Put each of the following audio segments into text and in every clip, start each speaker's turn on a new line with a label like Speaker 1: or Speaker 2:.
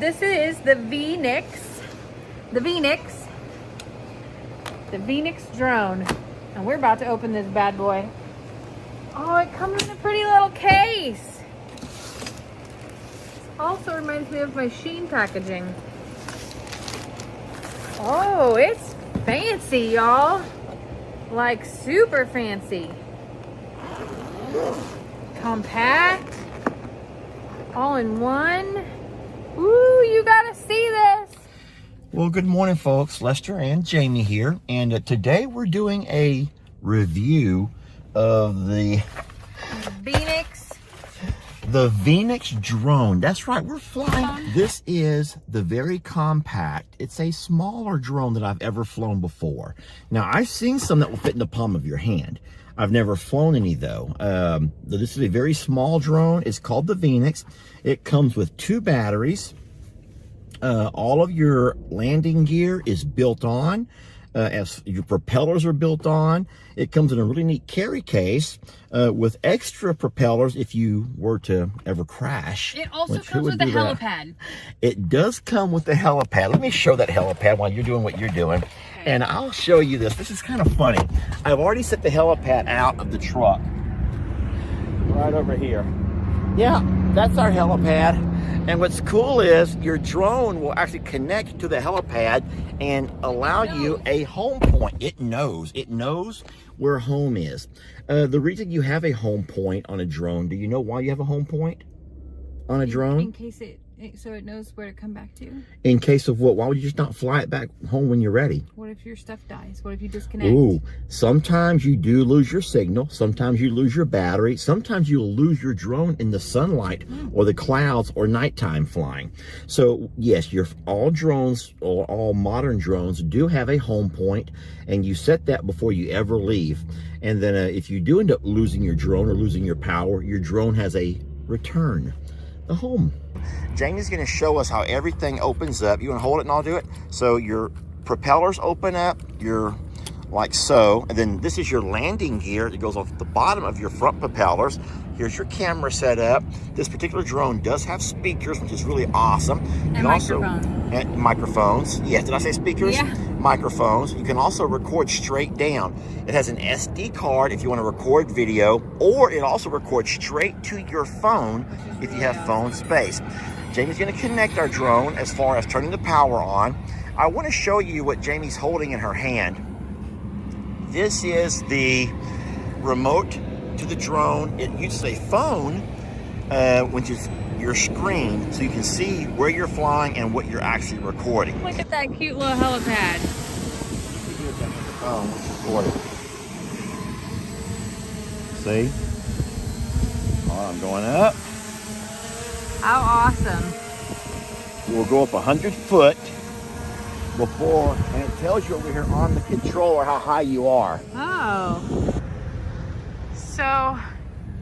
Speaker 1: This is the Veeniix, the Veeniix drone. And we're about to open this bad boy. Oh, it comes in a pretty little case. This also reminds me of my Sheen packaging. Oh, it's fancy, y'all. Like super fancy. Compact. All in one. Ooh, you gotta see this.
Speaker 2: Well, good morning, folks. Lester and Jamie here. And today we're doing a review of the Veeniix drone. That's right, we're flying. This is the very compact. It's a smaller drone than I've ever flown before. Now, I've seen some that will fit in the palm of your hand. I've never flown any though. This is a very small drone. It's called the Veeniix. It comes with 2 batteries. All of your landing gear is built on, as your propellers are built on. It comes in a really neat carry case with extra propellers if you were to ever crash.
Speaker 1: It also comes with a helipad.
Speaker 2: It does come with the helipad. Let me show that helipad while you're doing what you're doing. Okay. And I'll show you this. This is kind of funny. I've already set the helipad out of the truck. Right over here. Yeah, that's our helipad. And what's cool is your drone will actually connect to the helipad and allow you a home point. It knows where home is. The reason you have a home point on a drone, do you know why you have a home point on a drone?
Speaker 1: In case so it knows where to come back to.
Speaker 2: In case of what? Why would you just not fly it back home when you're ready?
Speaker 1: What if your stuff dies? What if you disconnect?
Speaker 2: Ooh, sometimes you do lose your signal. Sometimes you lose your battery. Sometimes you'll lose your drone in the sunlight or the clouds or nighttime flying. So yes, all drones or all modern drones do have a home point, and you set that before you ever leave. And then if you do end up losing your drone or losing your power, your drone has a return, a home. Jamie's going to show us how everything opens up. You want to hold it and I'll do it? So your propellers open up, like so, and then this is your landing gear that goes off the bottom of your front propellers. Here's your camera set up. This particular drone does have speakers, which is really awesome.
Speaker 1: And microphones.
Speaker 2: And microphones. Yes, did I say speakers?
Speaker 1: Yeah.
Speaker 2: Microphones. You can also record straight down. It has an SD card if you want to record video, or it also records straight to your phone if you have phone space. Jamie's going to connect our drone as far as turning the power on. I want to show you what Jamie's holding in her hand. This is the remote to the drone. It uses a phone, which is your screen, so you can see where you're flying and what you're actually recording.
Speaker 1: Look at that cute little helipad.
Speaker 2: See? I'm going up.
Speaker 1: How awesome.
Speaker 2: We'll go up 100 foot before, and it tells you over here on the controller how high you are.
Speaker 1: Oh. So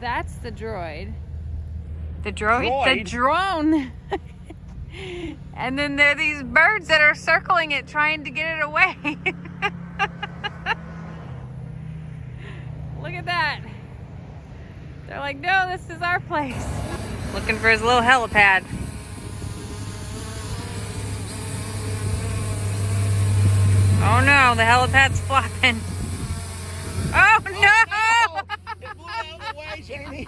Speaker 1: that's the droid. The drone. And then there are these birds that are circling it, trying to get it away. Look at that. They're like, no, this is our place. Looking for his little helipad. Oh no, the helipad's flopping. Oh no!
Speaker 2: It blew out of the way, Jamie.